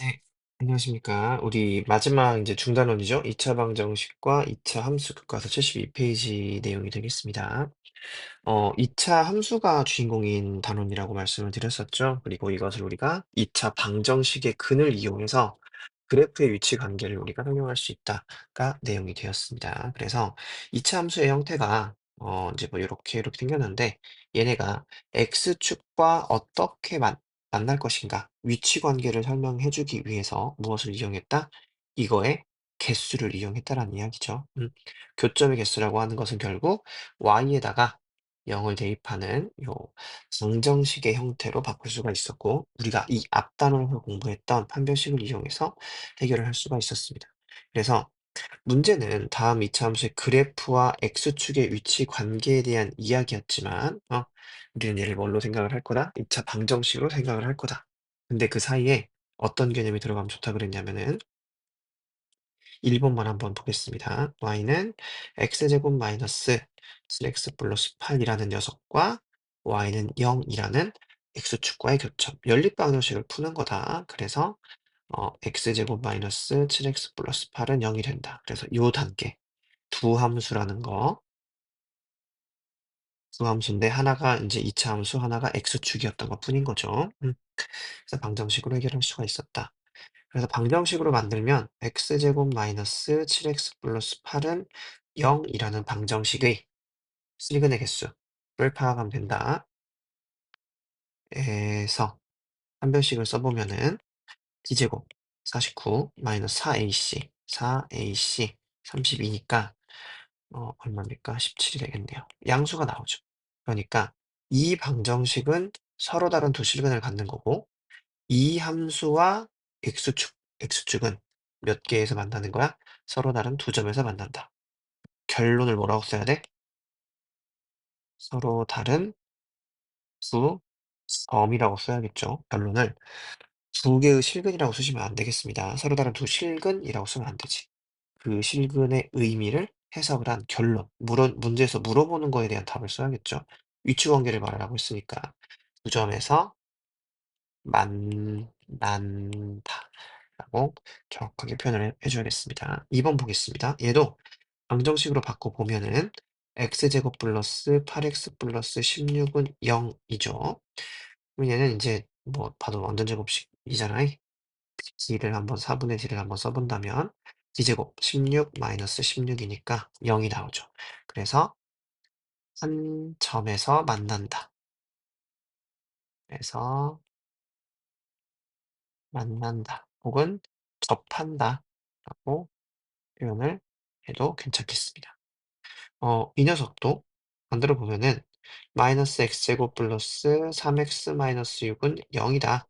네. 안녕하십니까. 우리 마지막 이제 중단원이죠. 2차 방정식과 2차 함수 교과서 72 페이지 내용이 되겠습니다. 2차 함수가 주인공인 단원이라고 말씀을 드렸었죠. 그리고 이것을 우리가 2차 방정식의 근을 이용해서 그래프의 위치 관계를 우리가 설명할 수 있다가 내용이 되었습니다. 그래서 2차 함수의 형태가 이제 뭐 요렇게 생겼는데, 얘네가 x축과 어떻게 만날 것인가, 위치 관계를 설명해 주기 위해서 무엇을 이용했다? 이거의 개수를 이용했다라는 이야기죠. 교점의 개수라고 하는 것은 결국 y에다가 0을 대입하는 요 방정식의 형태로 바꿀 수가 있었고, 우리가 이 앞 단원에서 공부했던 판별식을 이용해서 해결을 할 수가 있었습니다. 그래서 문제는 다음 이차함수의 그래프와 x축의 위치 관계에 대한 이야기였지만, 우리는 얘를 뭘로 생각을 할 거다? 2차 방정식으로 생각을 할 거다. 근데 그 사이에 어떤 개념이 들어가면 좋다 그랬냐면은 1번만 한번 보겠습니다. y는 x제곱 마이너스 7x 플러스 8이라는 녀석과 y는 0이라는 x축과의 교점, 연립방정식을 푸는 거다. 그래서 x제곱 마이너스 7x 플러스 8은 0이 된다. 그래서 요 단계, 두 함수라는 거, 두 함수인데 하나가 이제 2차 함수, 하나가 x축이었던 것뿐인 거죠. 그래서 방정식으로 해결할 수가 있었다. 그래서 방정식으로 만들면 x제곱 마이너스 7x 플러스 8은 0이라는 방정식의 실근의 개수를 파악하면 된다. 에서 한변식을 써보면은 b제곱 49 마이너스 4ac 32니까 얼마입니까? 17이 되겠네요. 양수가 나오죠. 그러니까 이 방정식은 서로 다른 두 실근을 갖는 거고, 이 함수와 x축은 몇 개에서 만나는 거야? 서로 다른 두 점에서 만난다. 결론을 뭐라고 써야 돼? 서로 다른 두 점이라고 써야겠죠. 결론을 두 개의 실근이라고 쓰시면 안 되겠습니다. 서로 다른 두 실근이라고 쓰면 안 되지. 그 실근의 의미를 해석을 한 결론, 문제에서 물어보는 거에 대한 답을 써야겠죠. 위치 관계를 말하라고 했으니까 두 점에서 만난다라고 정확하게 표현을 해줘야겠습니다. 2번 보겠습니다. 얘도 방정식으로 바꿔 보면은 x제곱 플러스 8x 플러스 16은 0이죠. 그럼 얘는 이제 뭐 봐도 완전 제곱식이잖아요. d를 한번 4분의 d를 한번 써본다면 d제곱 16 마이너스 16이니까 0이 나오죠. 그래서 한 점에서 만난다. 그래서 만난다 혹은 접한다 라고 표현을 해도 괜찮겠습니다. 이 녀석도 만들어 보면은 마이너스 x제곱 플러스 3x 마이너스 6은 0이다.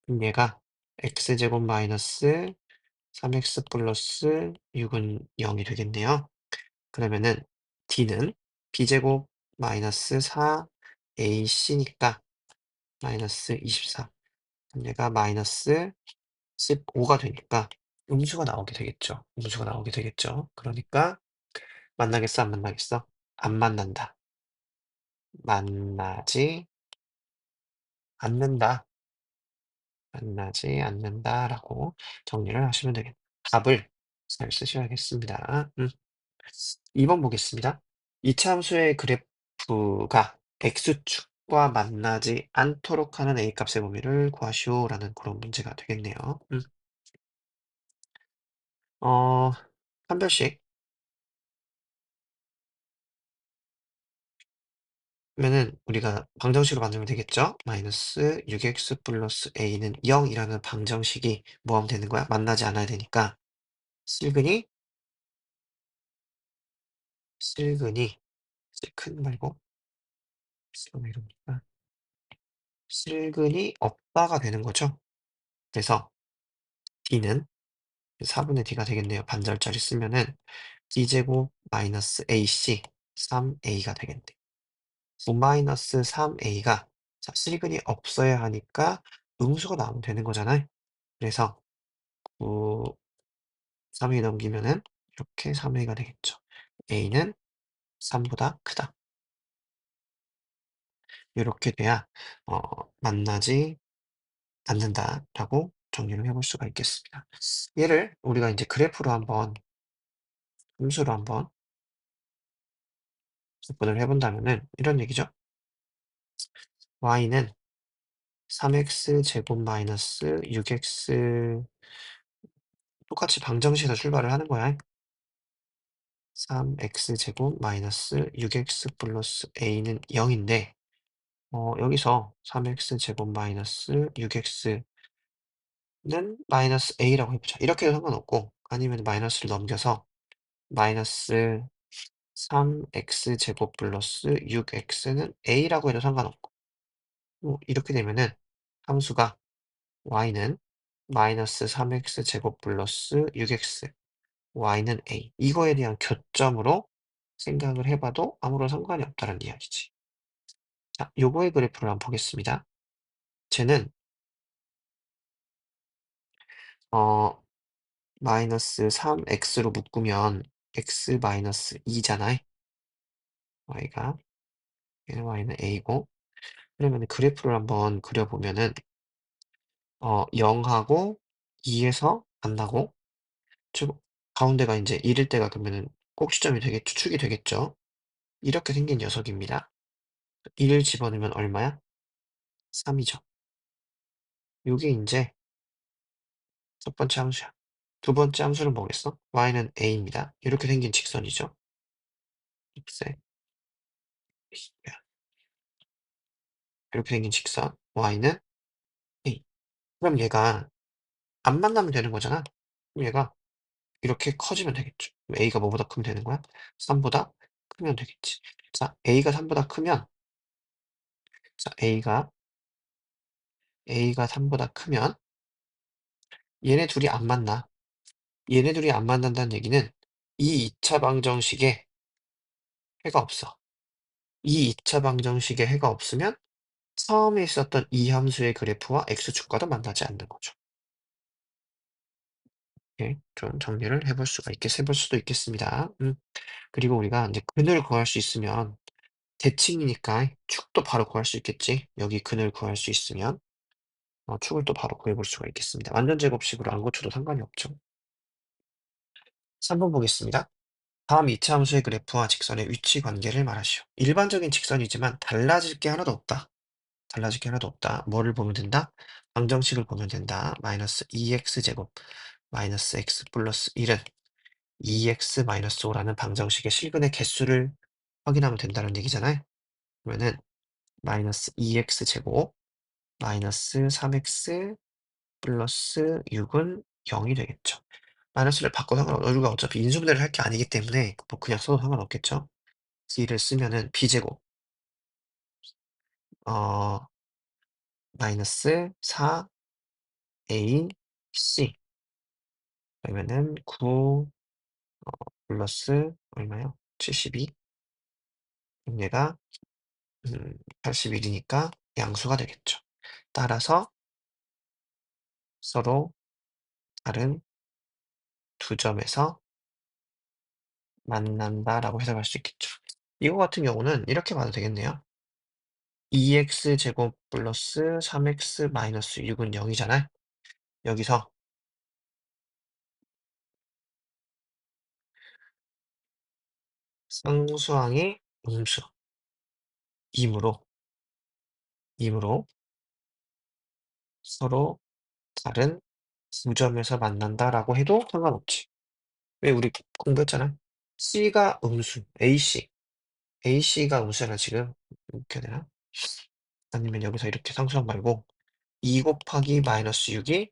그럼 얘가 x제곱 마이너스 3x 플러스 6은 0이 되겠네요. 그러면은 d는 b제곱 마이너스 4ac니까 마이너스 24. 그럼 얘가 마이너스 15가 되니까 음수가 나오게 되겠죠. 음수가 나오게 되겠죠. 그러니까 만나겠어, 안 만나겠어? 안 만난다. 만나지 않는다. 만나지 않는다라고 정리를 하시면 되겠다. 답을 잘 쓰셔야겠습니다. 2번 보겠습니다. 이차 함수의 그래프가 x축과 만나지 않도록 하는 a 값의 범위를 구하시오라는 그런 문제가 되겠네요. 어, 판별식 그러면은 우리가 방정식으로 만들면 되겠죠? 마이너스 6x 플러스 a는 0이라는 방정식이 뭐 하면 되는 거야? 만나지 않아야 되니까 실근이 실근이 실근 말고 실근 이러니까 실근이 없다가 되는 거죠. 그래서 d는 4분의 d가 되겠네요. 반절짜리 쓰면은 d제곱 마이너스 ac 3a가 되겠네. 9 마이너스 3a가 자 실근이 없어야 하니까 음수가 나오면 되는 거잖아요. 그래서 9 3a 넘기면은 이렇게 3a가 되겠죠. a는 3보다 크다. 요렇게 돼야 어 만나지 않는다라고 정리를 해볼 수가 있겠습니다. 얘를 우리가 이제 그래프로 한번 함수로 한번 접근을 해 본다면은 이런 얘기죠. y는 3x 제곱 마이너스 6x 똑같이 방정식에서 출발을 하는 거야. 3x 제곱 마이너스 6x 플러스 a는 0 인데 여기서 3x 제곱 마이너스 6x는 마이너스 a라고 해 보자. 이렇게 해도 상관없고 아니면 마이너스를 넘겨서 마이너스 3x 제곱 플러스 6x는 a라고 해도 상관없고 이렇게 되면은 함수가 y는 마이너스 3x 제곱 플러스 6x y는 a 이거에 대한 교점으로 생각을 해 봐도 아무런 상관이 없다는 이야기지. 자 요거의 그래프를 한번 보겠습니다. 쟤는 어 마이너스 3x로 묶으면 x 마이너스 2잖아. y가 얘는 y는 a고 그러면은 그래프를 한번 그려 보면은 0 하고 2 에서 만나고 쭉 가운데가 인제 1일 때가 그러면은 꼭지점이 되겠죠. 축이 되겠죠. 이렇게 생긴 녀석입니다. 1을 집어넣으면 얼마야? 3 이죠. 요게 인제 첫 번째 함수야. 두 번째 함수는 뭐겠어? y는 a입니다. 이렇게 생긴 직선이죠. 곱셈 a야. 이렇게 생긴 직선 y는 a. 그럼 얘가 안 만나면 되는 거잖아. 그럼 얘가 이렇게 커지면 되겠죠. 그럼 a가 뭐보다 크면 되는 거야? 3 보다 크면 되겠지. 자 a가 3 보다 크면 자 a가 3 보다 크면 얘네 둘이 안 만나. 얘네 둘이 안 만난다는 얘기는 이 2차 방정식에 해가 없어. 이 2차 방정식에 해가 없으면 처음에 있었던 이 함수의 그래프와 x축과도 만나지 않는 거죠. 예. 좀 정리를 해 볼 수도 있겠습니다. 그리고 우리가 인제 근을 구할 수 있으면 대칭이니까 축도 바로 구할 수 있겠지. 여기 근을 구할 수 있으면 축을 또 바로 구해 볼 수가 있겠습니다. 완전 제곱식으로 안 고쳐도 상관이 없죠. 3번 보겠습니다. 다음 이차 함수의 그래프와 직선의 위치 관계를 말하시오. 일반적인 직선이지만 달라질 게 하나도 없다. 달라질 게 하나도 없다. 뭐를 보면 된다? 방정식을 보면 된다. 마이너스 2x 제곱 마이너스 x 플러스 1은 2x 마이너스 5라는 방정식의 실근의 개수를 확인하면 된다는 얘기잖아요. 그러면은 마이너스 2x 제곱 마이너스 3x 플러스 6은 0이 되겠죠. 마이너스를 바꿔도 우리가 어차피 인수분해를 할 게 아니기 때문에 뭐 그냥 써도 상관없겠죠. C를 쓰면은 B제곱 어 마이너스 4AC 그러면은 9 플러스 얼마요? 72 그럼 얘가 81 이니까 양수가 되겠죠. 따라서 서로 다른 두 점에서 만난다라고 해석할 수 있겠죠. 이거 같은 경우는 이렇게 봐도 되겠네요. 2x 제곱 플러스 3x 마이너스 6은 0 이잖아요. 여기서 상수항이 음수이므로 이므로 서로 다른 두 점에서 만난다라고 해도 상관없지. 왜 우리 공부했잖아. C가 음수, AC가 음수잖아 지금. 이렇게 해야 되나? 아니면 여기서 이렇게 상수항 말고 2 곱하기 마이너스 6이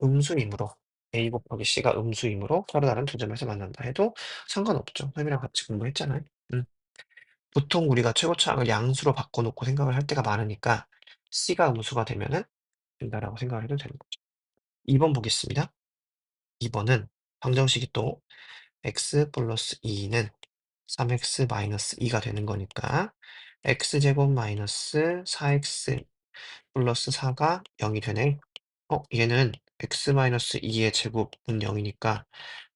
음수이므로 A 곱하기 C가 음수이므로 서로 다른 두 점에서 만난다 해도 상관없죠. 선생님이랑 같이 공부했잖아요. 음. 보통 우리가 최고차항을 양수로 바꿔 놓고 생각을 할 때가 많으니까 C가 음수가 되면은 된다라고 생각을 해도 되는 거죠. 2번 보겠습니다. 2 번은 방정식이 또 x 플러스 2는 3x 마이너스 2가 되는 거니까 x제곱 마이너스 4x 플러스 4가 0이 되네. 얘는 x 마이너스 2의 제곱은 0이니까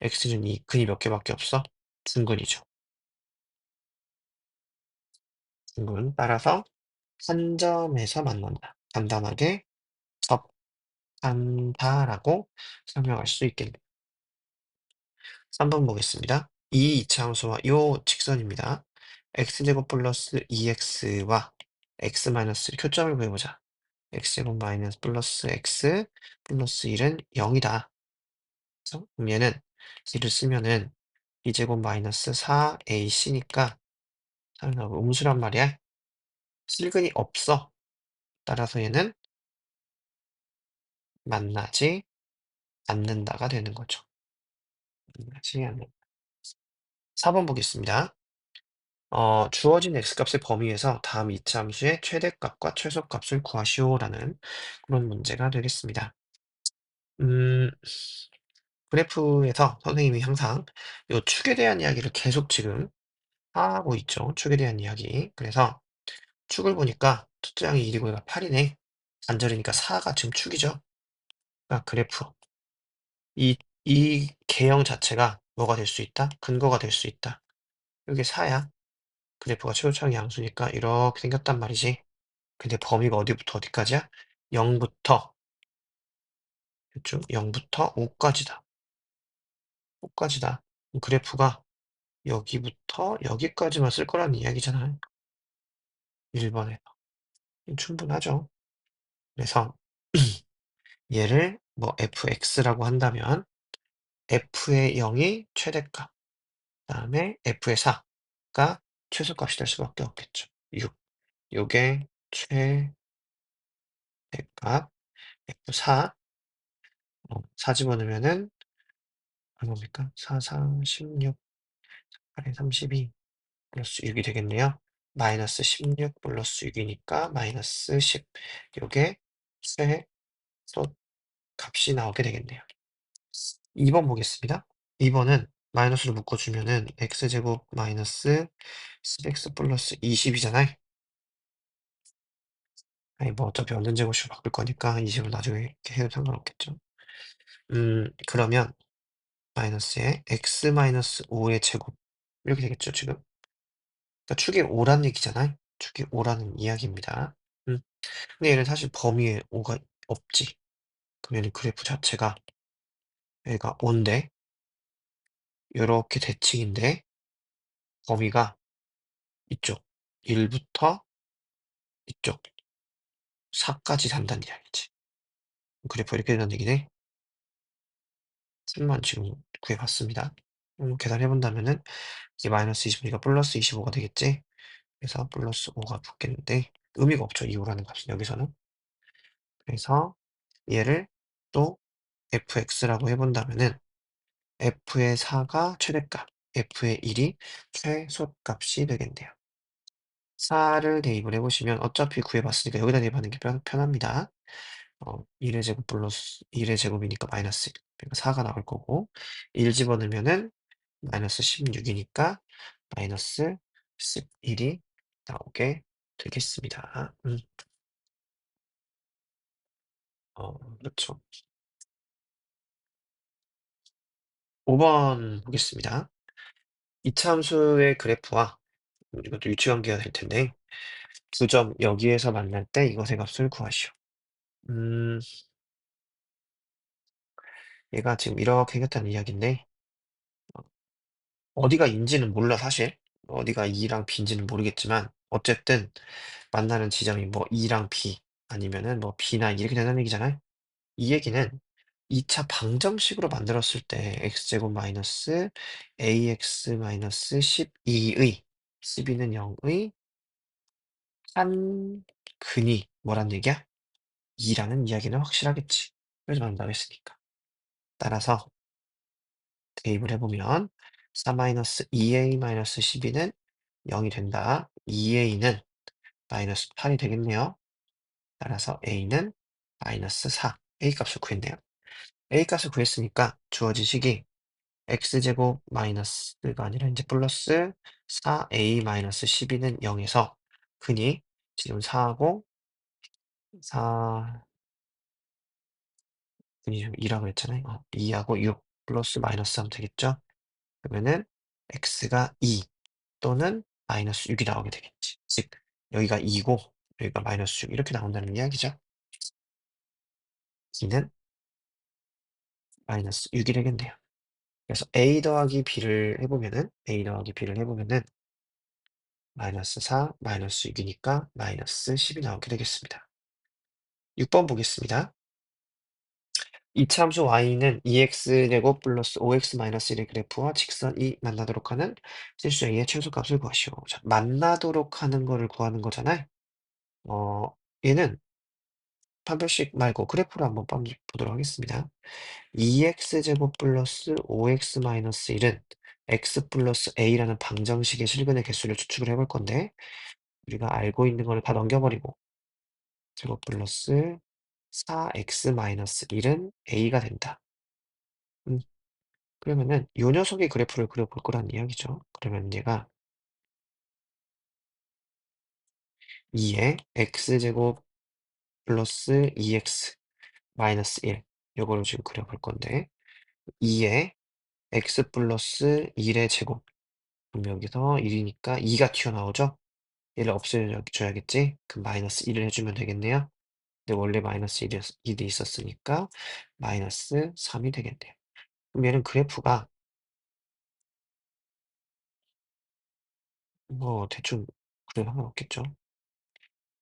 x는 2, 근이 몇 개밖에 없어? 중근이죠. 중근. 따라서 한 점에서 만난다. 간단하게 한다라고 설명할 수 있겠네요. 3번 보겠습니다. 이 이차함수와 요 직선입니다. x제곱 플러스 2x와 x 마이너스 교점을 구해보자. x제곱 마이너스 플러스 x 플러스 1은 0이다. 그래서 그럼 얘는 이를 쓰면은 2제곱 마이너스 4ac니까 당연하고 음수란 말이야. 실근이 없어. 따라서 얘는 만나지 않는다가 되는 거죠. 만나지 않는. 4번 보겠습니다. 주어진 x값의 범위에서 다음 이차함수의 최대값과 최소값을 구하시오라는 그런 문제가 되겠습니다. 음, 그래프에서 선생님이 항상 요 축에 대한 이야기를 계속 지금 하고 있죠. 축에 대한 이야기. 그래서 축을 보니까 첫째 항이 1이고 얘가 8이네. 반절이니까 4가 지금 축이죠. 그러니까 그래프. 이 개형 자체가 뭐가 될 수 있다? 근거가 될 수 있다. 이게 4야. 그래프가 최고차항 양수니까 이렇게 생겼단 말이지. 근데 범위가 어디부터 어디까지야? 0부터 그쵸? 0부터 5까지다. 5까지다. 그래프가 여기부터 여기까지만 쓸 거라는 이야기잖아요. 1번에서. 충분하죠. 그래서 얘를 뭐 fx라고 한다면 f의 0이 최대값, 그다음에 f의 4가 최소값이 될 수밖에 없겠죠. 6. 요게 최대값 f4 4 집어넣으면은 얼마입니까? 4, 4, 16, 8에 32 플러스 6이 되겠네요. 마이너스 16 플러스 6이니까 마이너스 10. 요게 최소 값이 나오게 되겠네요. 2번 보겠습니다. 2번은 마이너스로 묶어주면은 x제곱 마이너스 10x 플러스 20이잖아요. 아니 뭐 어차피 완전 제곱식으로 바꿀 거니까 20을 나중에 이렇게 해도 상관없겠죠. 그러면 마이너스에 x 마이너스 5의 제곱 이렇게 되겠죠 지금. 그러니까 축이 5란 얘기잖아요. 축이 5라는 이야기입니다. 음. 근데 얘는 사실 범위에 5가 없지. 그러면 그래프 자체가 얘가 5인데 요렇게 대칭인데 범위가 이쪽 1부터 이쪽 4까지 단다는 이야기지. 그래프 이렇게 된다는 얘기네. 3만 지금 구해봤습니다. 계산해 본다면은 이게 마이너스 20이니까 플러스 25가 되겠지. 그래서 플러스 5가 붙겠는데 의미가 없죠. 이 5라는 값은 여기서는. 그래서 얘를 또 fx라고 해본다면은 f의 4가 최대값, f의 1이 최소값이 되겠네요. 4를 대입을 해보시면 어차피 구해봤으니까 여기다 대입하는 게 편합니다. 1의 제곱 플러스 1의 제곱이니까 마이너스 1. 그러니까 4가 나올 거고 1 집어넣으면은 마이너스 16이니까 마이너스 11이 나오게 되겠습니다. 그렇죠. 5번 보겠습니다. 이차함수의 그래프와 이것도 유추관계가 될 텐데 두 점 여기에서 만날 때 이것의 값을 구하시오. 음, 얘가 지금 이렇게 생겼다는 이야기인데 어디가 인지는 몰라 사실. 어디가 E랑 B인지는 모르겠지만 어쨌든 만나는 지점이 뭐 E랑 B 아니면은 뭐 B나 E 이렇게 된다는 얘기잖아요. 이 얘기는 2차 방정식으로 만들었을 때 x제곱 마이너스 ax 마이너스 12의 12는 0의 한 근이 뭐란 얘기야? 2라는 이야기는 확실하겠지. 그래서 만다고 했으니까. 따라서 대입을 해보면 4 마이너스 2a 마이너스 12는 0이 된다. 2a는 마이너스 8이 되겠네요. 따라서 a는 마이너스 4. a 값을 구했네요. a 값을 구했으니까 주어진 식이 x제곱 마이너스가 아니라 이제 플러스 4a 마이너스 12는 0에서 흔히 지금 4하고 4 흔히 좀 2라고 했잖아요. 2하고 6 플러스 마이너스 하면 되겠죠? 그러면은 x가 2 또는 마이너스 6이 나오게 되겠지. 즉 여기가 2고 여기가 마이너스 6 이렇게 나온다는 이야기죠. b는 마이너스 6이 되겠네요. 그래서 a 더하기 b를 해보면은 마이너스 4, 마이너스 6이니까 마이너스 10이 나오게 되겠습니다. 6번 보겠습니다. 이차함수 y는 2x제곱 플러스 5x 마이너스 1의 그래프와 직선이 만나도록 하는 실수 a의 최소값을 구하시오. 자, 만나도록 하는 거를 구하는 거잖아요. 얘는 판별식 말고 그래프로 한번 보도록 하겠습니다. 2x제곱 플러스 5x 마이너스 1은 x 플러스 a라는 방정식의 실근의 개수를 추측을 해볼 건데 우리가 알고 있는 거를 다 넘겨버리고 제곱 플러스 4x 마이너스 1은 a가 된다. 음, 그러면은 요 녀석의 그래프를 그려볼 거란 이야기죠. 그러면 얘가 2의 x제곱 플러스 2x 마이너스 1 요거를 지금 그려볼 건데 2의 x 플러스 1의 제곱 그럼 여기서 1이니까 2가 튀어나오죠? 얘를 없애줘야겠지? 그럼 마이너스 1을 해주면 되겠네요. 근데 원래 마이너스 1이 있었으니까 마이너스 3이 되겠네요. 그럼 얘는 그래프가 뭐 대충 그래 상관없겠죠.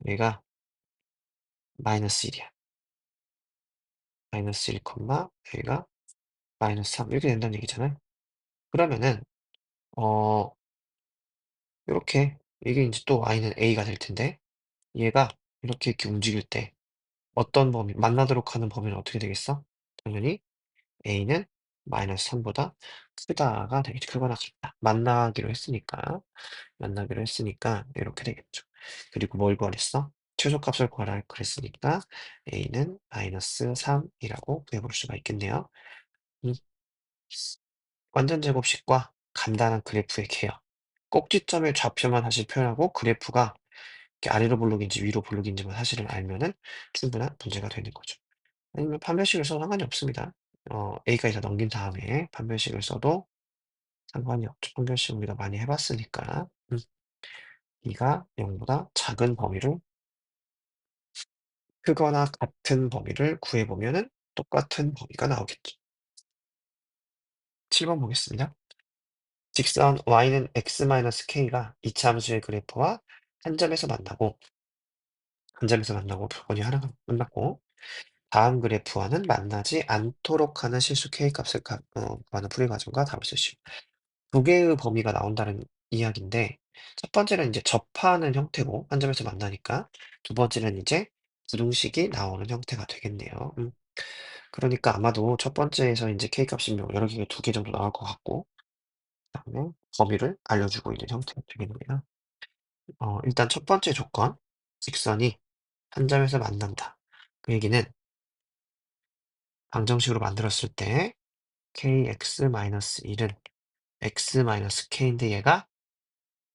얘가 마이너스 1이야. 마이너스 1, 여기가 마이너스 3 이렇게 된다는 얘기잖아요. 그러면은 어 요렇게 이게 인제 또 y는 a가 될 텐데 얘가 이렇게 움직일 때 어떤 범위 만나도록 하는 범위는 어떻게 되겠어? 당연히 a는 마이너스 3 보다 크다가 되겠죠. 크거나 같다. 만나기로 했으니까 이렇게 되겠죠. 그리고 뭘 구하랬어? 최소값을 구하라 그랬으니까 a는 마이너스 3 이라고 구해 볼 수가 있겠네요. 음. 완전 제곱식과 간단한 그래프의 개요. 꼭지점의 좌표만 사실 표현하고 그래프가 이렇게 아래로 볼록인지 위로 볼록인지만 사실을 알면은 충분한 문제가 되는 거죠. 아니면 판별식을 써도 상관이 없습니다. A까지 다 넘긴 다음에 판별식을 써도 상관이 없죠. 판별식 우리가 많이 해봤으니까. B가 0보다 작은 범위를 크거나 같은 범위를 구해보면은 똑같은 범위가 나오겠죠. 7번 보겠습니다. 직선 y는 x-k가 이차함수의 그래프와 한 점에서 만나고 표본이 하나가 끝났고 다음 그래프와는 만나지 않도록 하는 실수 k 값을 구하는 풀이 과정과 답을 쓰시오. 두 개의 범위가 나온다는 이야기인데 첫 번째는 이제 접하는 형태고 한 점에서 만나니까 두 번째는 이제 부등식이 나오는 형태가 되겠네요. 그러니까 아마도 첫 번째에서 이제 k 값이 뭐 여러 개, 두 개 정도 나올 것 같고 그다음에 범위를 알려주고 있는 형태가 되겠네요. 일단 첫 번째 조건, 직선이 한 점에서 만난다. 그 얘기는 방정식으로 만들었을 때 kx-1은 x-k인데 얘가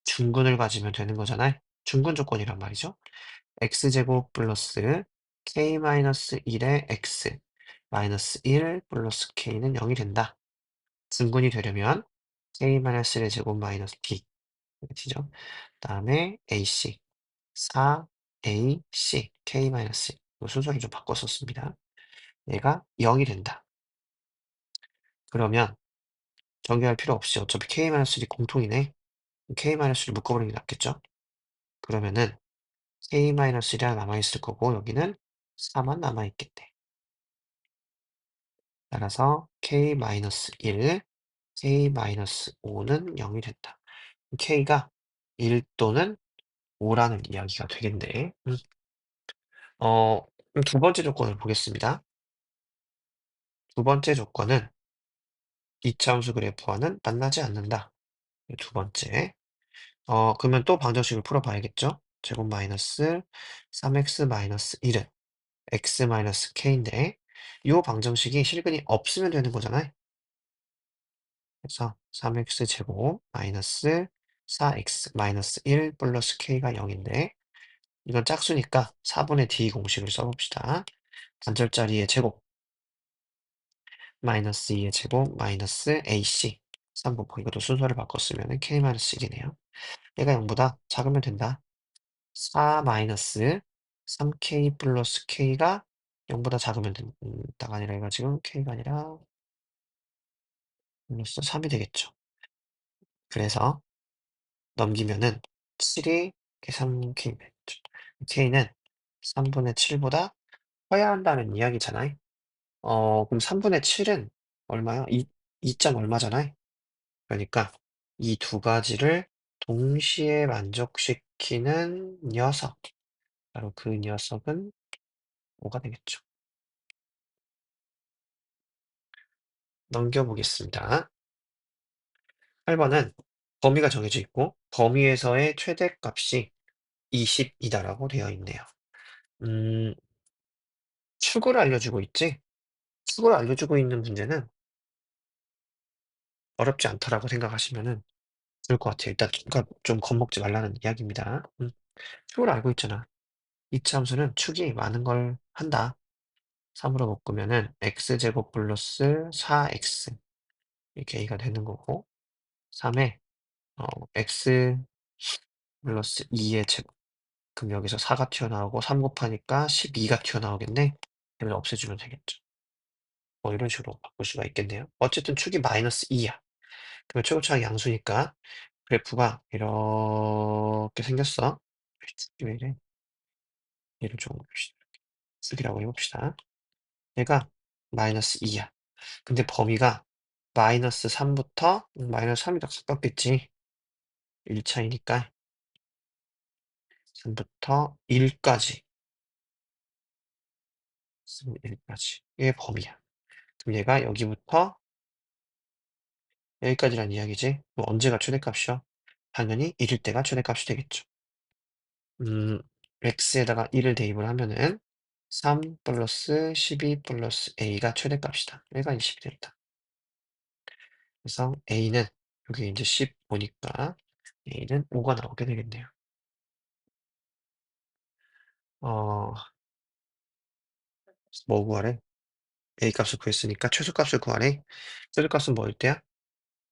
중근을 가지면 되는 거잖아요. 중근 조건이란 말이죠. x제곱 플러스 k-1의 x 마이너스 1 플러스 k는 0이 된다. 중근이 되려면 k-1의 제곱 마이너스 b 그죠? 그다음에 ac 4ac k-1 순서를 좀 바꿨었습니다. 얘가 0이 된다. 그러면 전개할 필요 없이 어차피 k-1이 공통이네. k-1을 묶어버리는 게 낫겠죠? 그러면은 k-1이 남아있을 거고 여기는 4만 남아있겠네. 따라서 k-1, k-5는 0이 된다. k가 1 또는 5라는 이야기가 되겠네. 그럼 두 번째 조건을 보겠습니다. 두 번째 조건은 이차함수 그래프와는 만나지 않는다. 두 번째. 그러면 또 방정식을 풀어봐야겠죠? 제곱 마이너스 3x 마이너스 1은 x 마이너스 k인데 이 방정식이 실근이 없으면 되는 거잖아요. 그래서 3x 제곱 마이너스 4x 마이너스 1 플러스 k가 0인데 이건 짝수니까 4분의 d 공식을 써봅시다. 단절자리의 제곱 마이너스 2의 제곱 마이너스 ac 3분포 이것도 순서를 바꿨으면 k-1이네요. 얘가 0보다 작으면 된다. 4 마이너스 3k 플러스 k가 0보다 작으면 다가 아니라 해 가지고 k가 아니라 마이너스 3이 되겠죠. 그래서 넘기면은 7이 3k 죠. k는 3분의 7보다 커야 한다는 이야기잖아요. 그럼 3분의 7은 얼마야? 2점 얼마잖아요. 그러니까 이 두 가지를 동시에 만족시키는 녀석, 바로 그 녀석은 5가 되겠죠. 넘겨보겠습니다. 8번은 범위가 정해져 있고 범위에서의 최대값이 20이다라고 되어 있네요. 음, 축을 알려주고 있지? 축을 알려주고 있는 문제는 어렵지 않다라고 생각하시면은 좋을 것 같아요. 일단 그러니까 좀 겁먹지 말라는 이야기입니다. 축을 알고 있잖아. 이차 함수는 축이 많은 걸 한다. 3으로 묶으면은 x제곱 플러스 4x 이렇게 a가 되는 거고 3에 x 플러스 2의 제곱 그럼 여기서 4가 튀어나오고 3 곱하니까 12가 튀어나오겠네. 그러면 없애주면 되겠죠. 뭐 이런 식으로 바꿀 수가 있겠네요. 어쨌든 축이 마이너스 2야. 그러면 최고차항 양수니까 그래프가 이렇게 생겼어. 축이 왜 이래? 얘를 좀 쓰기라고 해봅시다. 얘가 마이너스 2야. 근데 범위가 마이너스 3부터 마이너스 3이 더 가깝겠지. 1차이니까 3부터 1까지 1까지 의 범위야. 그럼 얘가 여기부터 여기까지란 이야기지. 그럼 언제가 최대값이요? 당연히 1일 때가 최대값이 되겠죠. x에다가 1을 대입을 하면은 3 플러스 12 플러스 a가 최대값이다. 얘가 20이 됐다. 그래서 a는 여기 이제 15니까 a는 5가 나오게 되겠네요. 어, 뭐 구하래? a 값을 구했으니까 최소값을 구하래. 최소값은 뭐일 때야?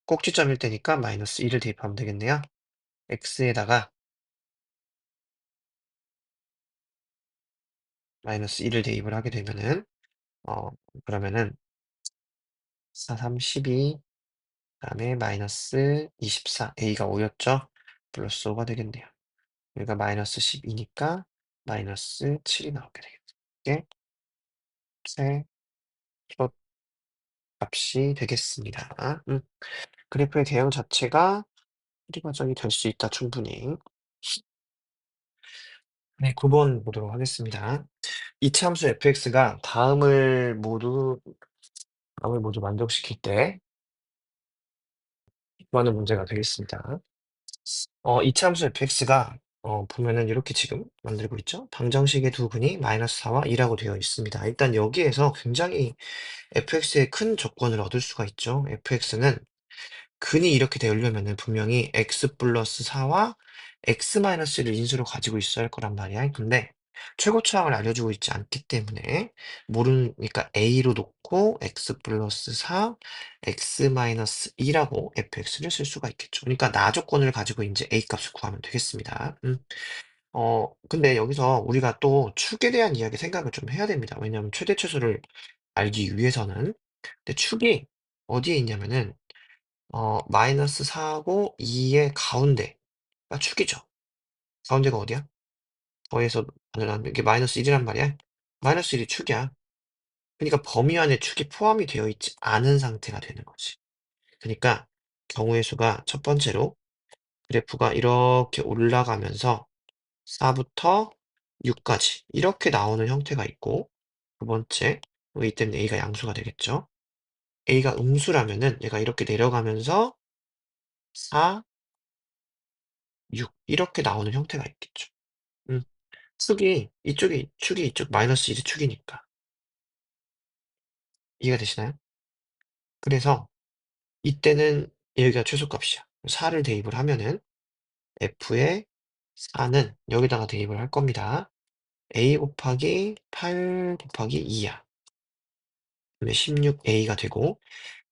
꼭지점일 때니까 마이너스 1을 대입하면 되겠네요. x에다가 마이너스 1을 대입을 하게 되면은 어 그러면은 4, 3, 12 그다음에 마이너스 24 a가 5였죠. 플러스 5가 되겠네요. 여기가 마이너스 12니까 마이너스 7이 나오게 되겠죠. 이게 최소 값이 되겠습니다. 그래프의 대형 자체가 수리 과정이 될 수 있다 충분히. 네, 9번 보도록 하겠습니다. 이차 함수 fx가 다음을 모두 만족시킬 때 구하는 문제가 되겠습니다. 이차 함수 fx가 보면은 이렇게 지금 만들고 있죠. 방정식의 두 근이 마이너스 4와 2라고 되어 있습니다. 일단 여기에서 굉장히 fx의 큰 조건을 얻을 수가 있죠. fx는 근이 이렇게 되려면은 분명히 x 플러스 4와 x 마이너스를 인수로 가지고 있어야 할 거란 말이야. 근데 최고차항을 알려주고 있지 않기 때문에 모르니까 a로 놓고 x 플러스 4, x 마이너스 2라고 fx를 쓸 수가 있겠죠. 그러니까 나 조건을 가지고 이제 a 값을 구하면 되겠습니다. 근데 여기서 우리가 또 축에 대한 이야기 생각을 좀 해야 됩니다. 왜냐하면 최대 최소를 알기 위해서는. 근데 축이 어디에 있냐면은 마이너스 4하고 2의 가운데가 축이죠. 가운데가 어디야? 더해서 나누면 이게 마이너스 1이란 말이야. 마이너스 1이 축이야. 그러니까 범위 안에 축이 포함이 되어 있지 않은 상태가 되는 거지. 그러니까 경우의 수가 첫 번째로 그래프가 이렇게 올라가면서 4부터 6까지 이렇게 나오는 형태가 있고 두 번째, 이 때문에 a가 양수가 되겠죠. a가 음수라면은 얘가 이렇게 내려가면서 4, 6 이렇게 나오는 형태가 있겠죠. 음. 축이 이쪽 마이너스 1이 축이니까. 이해가 되시나요? 그래서 이때는 여기가 최소값이야. 4를 대입을 하면은 f의 4는 여기다가 대입을 할 겁니다. a 곱하기 8 곱하기 2야. 그러면 16a가 되고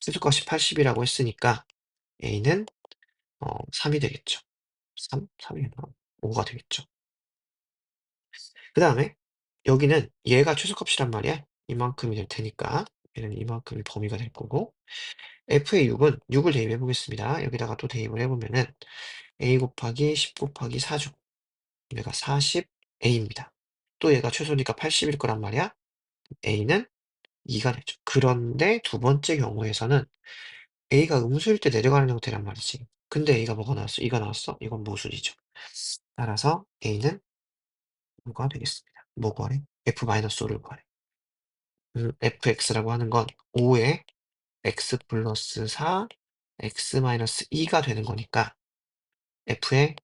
최소값이 80이라고 했으니까 a는 3이 되겠죠. 3? 3이 5가 되겠죠. 그 다음에 여기는 얘가 최소값이란 말이야. 이만큼이 될 테니까 얘는 이만큼이 범위가 될 거고 f의 6은 6을 대입해 보겠습니다. 여기다가 또 대입을 해 보면은 a 곱하기 10 곱하기 4 죠. 얘가 40a입니다. 또 얘가 최소니까 80일 거란 말이야. a는 2가 되죠. 그런데 두 번째 경우에서는 a가 음수일 때 내려가는 형태란 말이지. 근데 a가 뭐가 나왔어? 2가 나왔어? 이건 모순이죠. 따라서 a는 뭐가 되겠습니다. 뭐 구하래? f-5를 구하래. fx라고 하는 건 5에 x 플러스 4, x 마이너스 2가 되는 거니까 f의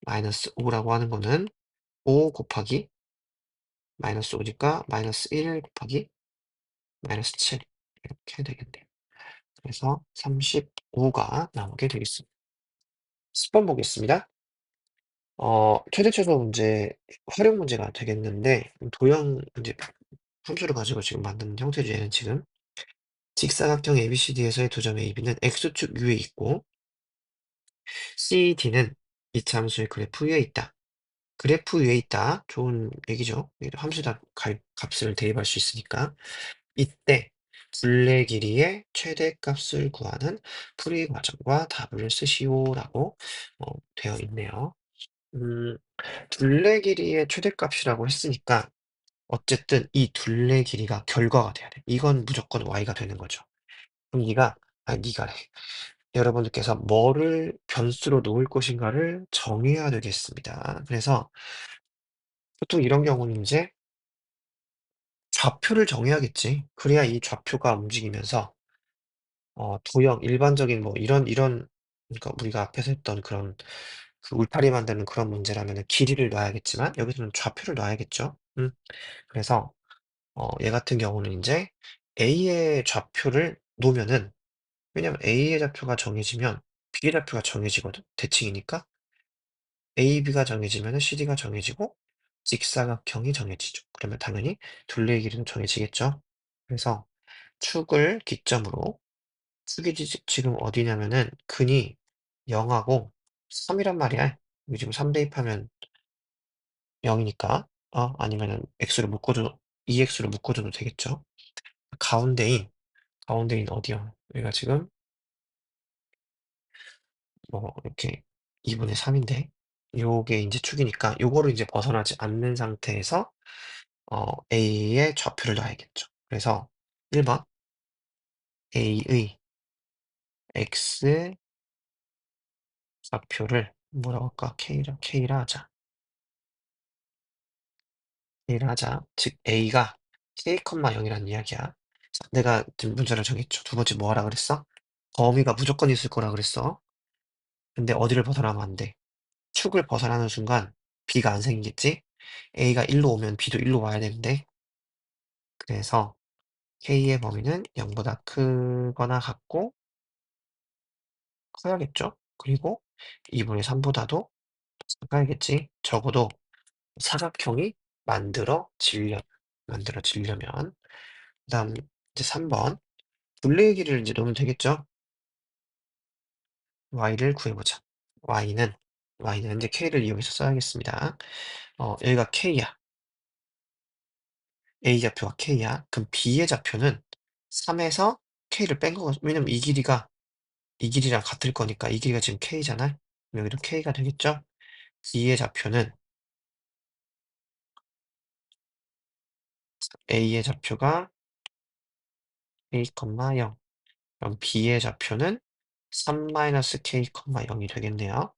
마이너스 5라고 하는 거는 5 곱하기 마이너스 5니까 마이너스 1 곱하기 마이너스 7 이렇게 되겠네요. 그래서 35가 나오게 되겠습니다. 10번 보겠습니다. 최대 최소 문제 활용 문제가 되겠는데 도형 이제 함수를 가지고 지금 만든 형태죠. 얘는 지금 직사각형 ABCD에서의 두 점 AB는 x축 위에 있고 CD는 이차 함수의 그래프 위에 있다. 그래프 위에 있다. 좋은 얘기죠. 함수에다 값을 대입할 수 있으니까. 이때 둘레 길이의 최대값을 구하는 풀이 과정과 답을 쓰시오라고 되어 있네요. 음, 둘레 길이의 최대값이라고 했으니까 어쨌든 이 둘레 길이가 결과가 돼야 돼. 이건 무조건 y가 되는 거죠. 그럼 니가래. 여러분들께서 뭐를 변수로 놓을 것인가를 정해야 되겠습니다. 그래서 보통 이런 경우는 이제 좌표를 정해야겠지. 그래야 이 좌표가 움직이면서 도형 일반적인 뭐 이런 그러니까 우리가 앞에서 했던 그런 그 울타리 만드는 그런 문제라면은 길이를 놔야겠지만 여기서는 좌표를 놔야겠죠. 그래서 얘 같은 경우는 인제 A의 좌표를 놓으면은 왜냐면 A의 좌표가 정해지면 B의 좌표가 정해지거든, 대칭이니까. AB가 정해지면은 CD가 정해지고 직사각형이 정해지죠. 그러면 당연히 둘레의 길이는 정해지겠죠. 그래서 축을 기점으로 축이 지금 어디냐면은 근이 0하고 3 이란 말이야. 여기 지금 3 대입하면 0 이니까 아니면은 x를 묶어줘 EX로 묶어줘도 되겠죠. 가운데인 가운데인 어디야? 여기가 지금 뭐 이렇게 2 분의 3 인데 요게 인제 축이니까 요거를 이제 벗어나지 않는 상태에서 A의 좌표를 놔야겠죠. 그래서 1번 A의 x 좌표를 뭐라고 할까? K라 하자. K라 하자. 즉 A가 K, 0이라는 이야기야. 자, 내가 지금 문제를 정했죠. 두 번째 뭐 하라 그랬어? 범위가 무조건 있을 거라 그랬어. 근데 어디를 벗어나면 안 돼. 축을 벗어나는 순간 B가 안 생기겠지? A가 1로 오면 B도 1로 와야 되는데 그래서 K의 범위는 0보다 크거나 같고 커야겠죠? 그리고 2분의 3 보다도 작아야겠지? 적어도 사각형이 만들어지려면 그다음 이제 3번 둘레의 길이를 이제 놓으면 되겠죠? y를 구해 보자. y는 인제 k를 이용해서 써야겠습니다. 여기가 k야. A 좌표가 k야. 그럼 B의 좌표는 3 에서 k를 뺀 거거든. 왜냐면 이 길이랑 같을 거니까 이 길이가 지금 k잖아. 그럼 여기도 k가 되겠죠? B의 좌표는 A의 좌표가 k, 0 그럼 B의 좌표는 3 k, 0이 되겠네요.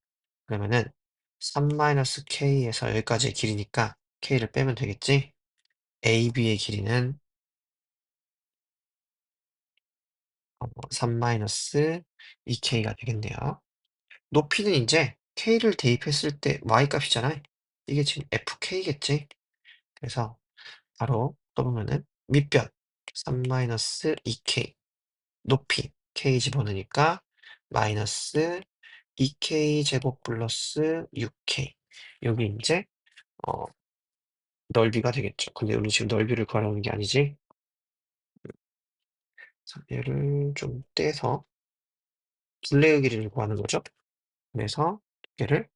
그러면은 3 k에서 여기까지의 길이니까 k를 빼면 되겠지? AB의 길이는 3 2k가 되겠네요. 높이는 인제 k를 대입했을 때 y 값이잖아. 이게 지금 fk겠지? 그래서 바로 써보면은 밑변 3 2k 높이 k 집어넣으니까 마이너스 2k 제곱 플러스 6k 여기 인제 어 넓이가 되겠죠. 근데 우리 지금 넓이를 구하려는 게 아니지? 자 얘를 좀 떼서 둘레의 길이를 구하는 거죠. 그래서 얘를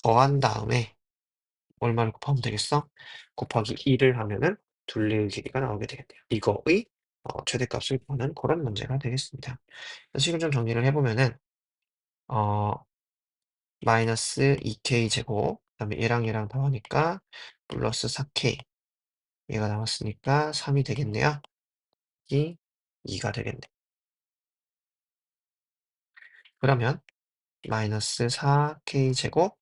더한 다음에 얼마를 곱하면 되겠어? 곱하기 2를 하면은 둘레의 길이가 나오게 되겠네요. 이거의 최대값을 구하는 그런 문제가 되겠습니다. 식을 좀 정리를 해 보면은 어 마이너스 2k 제곱 그다음에 얘랑 얘랑 더하니까 플러스 4k 얘가 나왔으니까 3이 되겠네요. 이 2가 되겠네. 그러면 마이너스 4k 제곱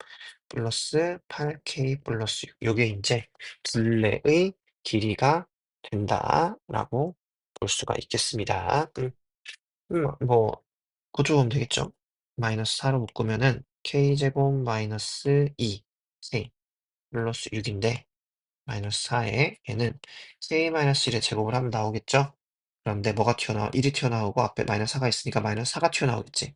플러스 8k 플러스 6 요게 인제 둘레의 길이가 된다라고 볼 수가 있겠습니다. 뭐 고쳐보면 되겠죠. 마이너스 4로 묶으면은 k 제곱 마이너스 2 k 플러스 6인데 마이너스 4에 얘는 k 마이너스 1의 제곱을 하면 나오겠죠. 그런데 뭐가 튀어나와? 1이 튀어나오고 앞에 마이너스 4가 있으니까 마이너스 4가 튀어나오겠지.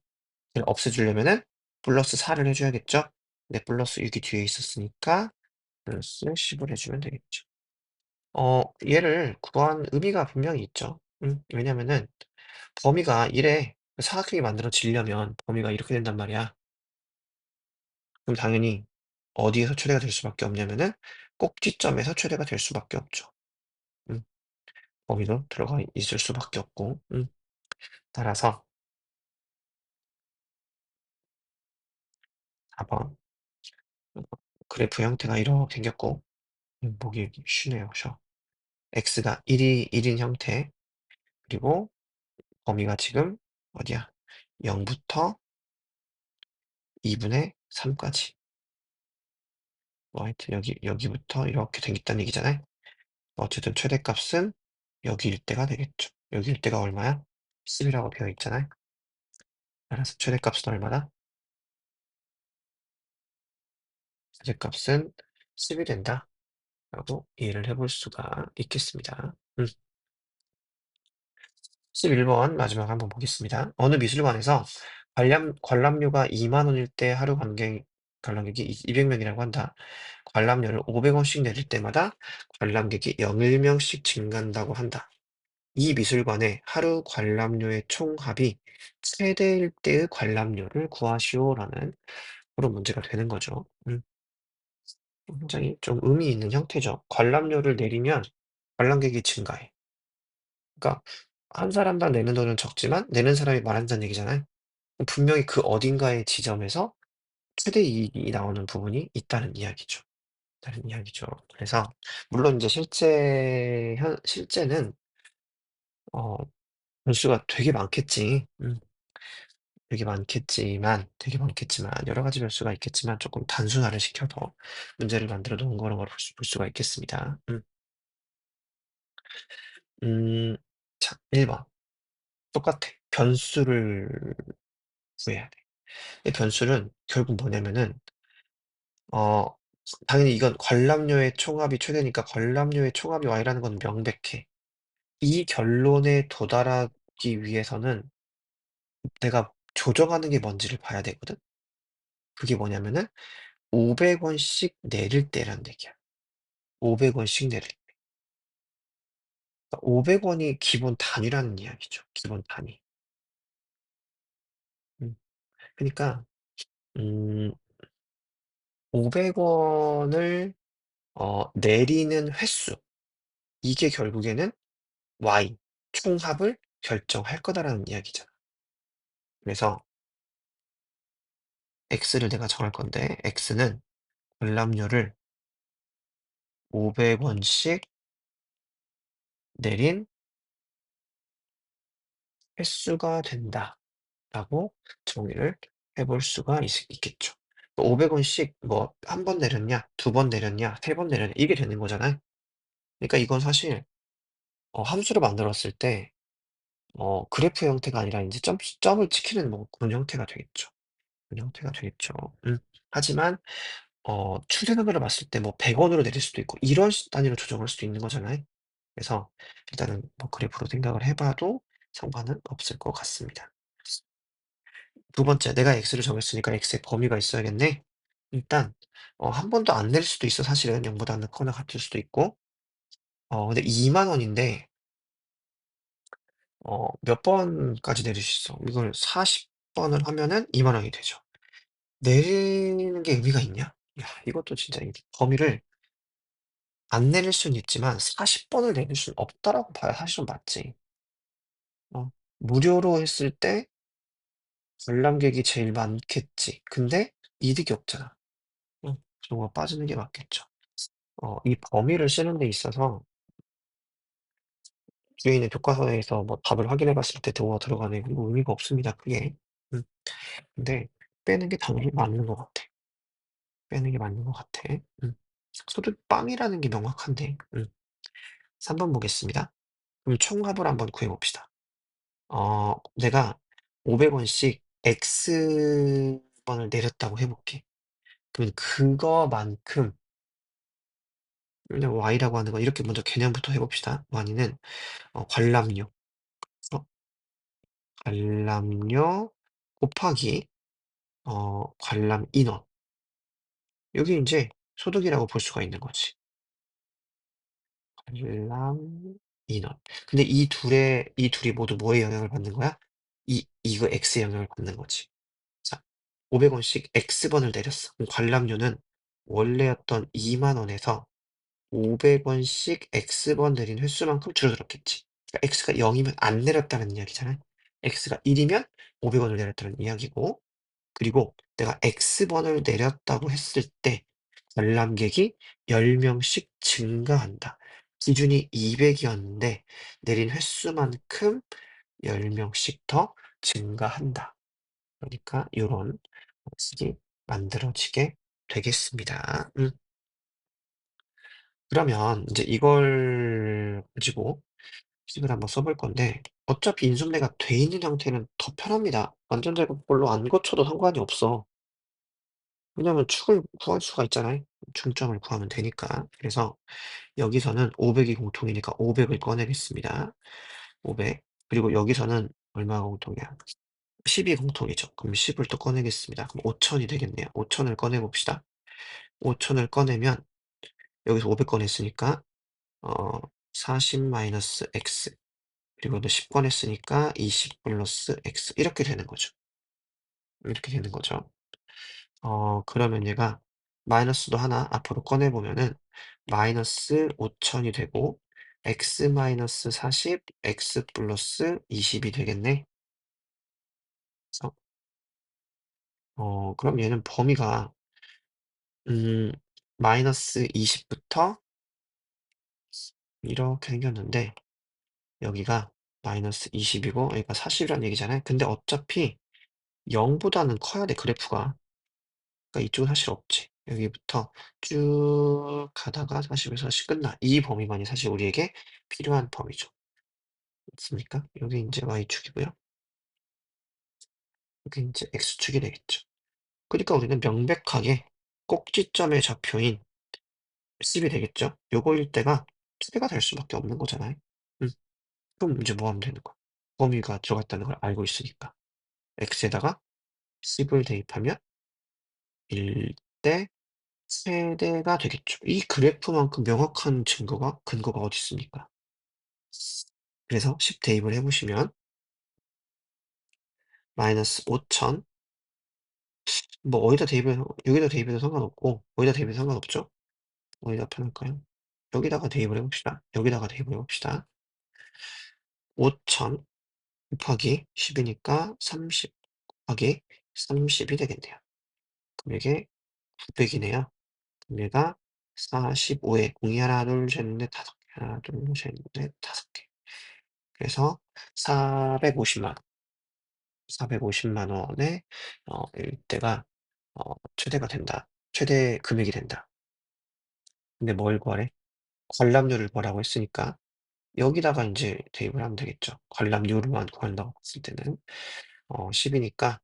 얘를 없애주려면은 플러스 4를 해줘야겠죠. 근데 플러스 6이 뒤에 있었으니까 플러스 10을 해주면 되겠죠. 얘를 구한 의미가 분명히 있죠. 왜냐면은 범위가 1에 사각형이 만들어지려면 범위가 이렇게 된단 말이야. 그럼 당연히 어디에서 최대가 될 수밖에 없냐면은 꼭지점에서 최대가 될 수밖에 없죠. 음, 범위도 들어가 있을 수밖에 없고. 따라서 4번 그래프 형태가 이렇게 생겼고 보기 쉽네요. 쉬워. x가 1인 형태 그리고 범위가 지금 어디야? 0부터 2분의 3까지. 뭐 하여튼 여기부터 이렇게 생겼다는 얘기잖아요. 어쨌든 최대값은 여기일 때가 되겠죠. 여기일 때가 얼마야? 10이라고 되어 있잖아요. 따라서 최대값은 얼마다? 최대값은 10이 된다. 라고 이해를 해볼 수가 있겠습니다. 11번 마지막 한번 보겠습니다. 어느 미술관에서 관람료가 2만 원일 때 하루 관람객이 200명이라고 한다. 관람료를 500원씩 내릴 때마다 관람객이 0.1명씩 증가한다고 한다. 이 미술관의 하루 관람료의 총합이 최대일 때의 관람료를 구하시오라는 그런 문제가 되는 거죠. 굉장히 좀 의미 있는 형태죠. 관람료를 내리면 관람객이 증가해. 그러니까 한 사람당 내는 돈은 적지만 내는 사람이 많아진다는 얘기잖아요. 분명히 그 어딘가의 지점에서 최대 이익이 나오는 부분이 있다는 이야기죠. 다른 이야기죠. 그래서 물론 이제 실제는 어 변수가 되게 많겠지만 여러 가지 변수가 있겠지만 조금 단순화를 시켜서 문제를 만들어 놓은 거라고 볼 수가 있겠습니다. 음 자 1 번 똑같아. 변수를 구해야 돼. 이 변수는 결국 뭐냐면은 어 당연히 이건 관람료의 총합이 최대니까 관람료의 총합이 Y라는 건 명백해. 이 결론에 도달하기 위해서는 내가 조정하는 게 뭔지를 봐야 되거든. 그게 뭐냐면은 500 원씩 내릴 때라는 얘기야. 500 원씩 내릴 때. 그러니까 500 원이 기본 단위라는 이야기죠, 기본 단위. 음 그니까 음 500 원을 내리는 횟수 이게 결국에는 Y 총합을 결정할 거다라는 이야기잖아. 그래서 x를 내가 정할 건데 x는 관람료를 500 원씩 내린 횟수가 된다라고 정의를 해볼 수가 있겠죠. 500 원씩 뭐 한 번 내렸냐, 두 번 내렸냐, 세 번 내렸냐 이게 되는 거잖아요. 그러니까 이건 사실 함수를 만들었을 때 그래프 형태가 아니라 인제 점을 찍히는 뭐 그런 형태가 되겠죠. 그런 형태가 되겠죠. 음. 하지만 추세선으로 봤을 때 뭐 100 원으로 내릴 수도 있고 이런 단위로 조정할 수도 있는 거잖아요. 그래서 일단은 뭐 그래프로 생각을 해 봐도 상관은 없을 것 같습니다. 두 번째, 내가 x를 정했으니까 x의 범위가 있어야겠네. 일단 한 번도 안 내릴 수도 있어 사실은 0 보다 늦거나 같을 수도 있고. 근데 2만 원인데 몇 번까지 내릴 수 있어? 이걸 40 번을 하면은 2만 원이 되죠. 내리는 게 의미가 있냐? 야 이것도 진짜 이 범위를 안 내릴 수는 있지만 40 번을 내릴 수는 없다라고 봐야 사실은 맞지. 무료로 했을 때 관람객이 제일 많겠지. 근데 이득이 없잖아. 정말 빠지는 게 맞겠죠. 이 범위를 쓰는 데 있어서 뒤에 있는 교과서에서 뭐 답을 확인해 봤을 때 도가 들어가는 뭐 의미가 없습니다, 크게. 음 근데 빼는 게 당연히 맞는 것 같아. 빼는 게 맞는 것 같아. 음. 소득빵이라는 게 명확한데. 3번 보겠습니다. 그럼 총합을 한번 구해 봅시다. 내가 500 원씩 X 번을 내렸다고 해 볼게. 그러면 그거만큼 그냥 Y라고 하는 거 이렇게 먼저 개념부터 해 봅시다. Y는 관람료. 어 관람료 곱하기 관람 인원. 요게 인제 소득이라고 볼 수가 있는 거지. 관람 인원. 근데 이 둘이 모두 뭐에 영향을 받는 거야? 이거 X에 영향을 받는 거지. 자, 500 원씩 X번을 내렸어. 그럼 관람료는 원래였던 2만 원에서 500 원씩 X번 내린 횟수만큼 줄어들었겠지. 그러니까 X가 0 이면 안 내렸다는 이야기잖아. X가 1 이면 500 원을 내렸다는 이야기고, 그리고 내가 X번을 내렸다고 했을 때 관람객이 10 명씩 증가한다. 기준이 200 이었는데 내린 횟수만큼 10 명씩 더 증가한다. 그러니까 요런 식이 만들어지게 되겠습니다. 그러면 인제 이걸 가지고 식을 한번 써볼 건데 어차피 인수분해가 돼 있는 형태는 더 편합니다. 완전 제곱꼴로 안 고쳐도 상관이 없어. 왜냐하면 축을 구할 수가 있잖아요. 중점을 구하면 되니까. 그래서 여기서는 500이 공통이니까 500을 꺼내겠습니다. 500. 그리고 여기서는 얼마가 공통이야? 10이 공통이죠. 그럼 10을 또 꺼내겠습니다. 그럼 5,000이 되겠네요. 5,000을 꺼내 봅시다. 5,000을 꺼내면 여기서 500 꺼냈으니까 어 40 마이너스 x 그리고 또 10 꺼냈으니까 20 플러스 x 이렇게 되는 거죠. 이렇게 되는 거죠. 그러면 얘가 마이너스도 하나 앞으로 꺼내 보면은 마이너스 5,000이 되고 x 마이너스 40 x 플러스 20이 되겠네. 그래서 그럼 얘는 범위가 음 마이너스 20 부터 이렇게 생겼는데 여기가 마이너스 20 이고 여기가 40 이란 얘기잖아요. 근데 어차피 0 보다는 커야 돼, 그래프가. 그러니까 이쪽은 사실 없지. 여기부터 쭉 가다가 40에서 40 끝나. 이 범위만이 사실 우리에게 필요한 범위죠. 맞습니까? 요게 인제 y축이고요. 요게 인제 x축이 되겠죠. 그니까 우리는 명백하게 꼭지점의 좌표인 10이 되겠죠. 요거일 때가 2 개가 될 수밖에 없는 거잖아요. 음. 그럼 이제 뭐 하면 되는 거야? 범위가 들어갔다는 걸 알고 있으니까. x에다가 10을 대입하면 1대 세대가 되겠죠. 이 그래프만큼 명확한 근거가 어디 있습니까? 그래서 10 대입을 해 보시면 마이너스 5,000 뭐 어디다 대입해서 여기다 대입해도 상관없고 어디다 대입해도 상관없죠? 어디다 편할까요? 여기다가 대입을 해 봅시다. 여기다가 대입을 해 봅시다. 5,000 곱하기 10 이니까 30 곱하기 30이 되겠네요. 그럼 이게 900 이네요. 그럼 얘가 45에 공이 하나 둘 셋 넷 다섯 개 하나 둘 셋 넷 다섯 개 그래서 450만 원, 450만 원의 일대가 최대가 된다. 최대 금액이 된다. 근데 뭘 구하래? 관람료를 구하라고 했으니까 여기다가 인제 대입을 하면 되겠죠. 관람료로만 구한다고 봤을 때는 10 이니까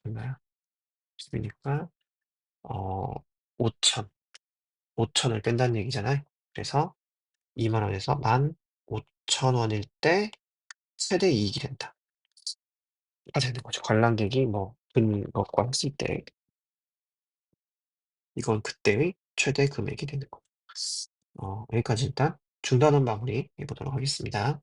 얼마야? 10 이니까 어 5,000, 5,000을 뺀다는 얘기잖아요. 그래서 2만 원에서 15,000 원일 때 최대 이익이 된다. 가 되는 거죠. 관람객이 뭐 든 것과 했을 때 이건 그때의 최대 금액이 되는 거. 여기까지 일단 중단원 마무리 해 보도록 하겠습니다.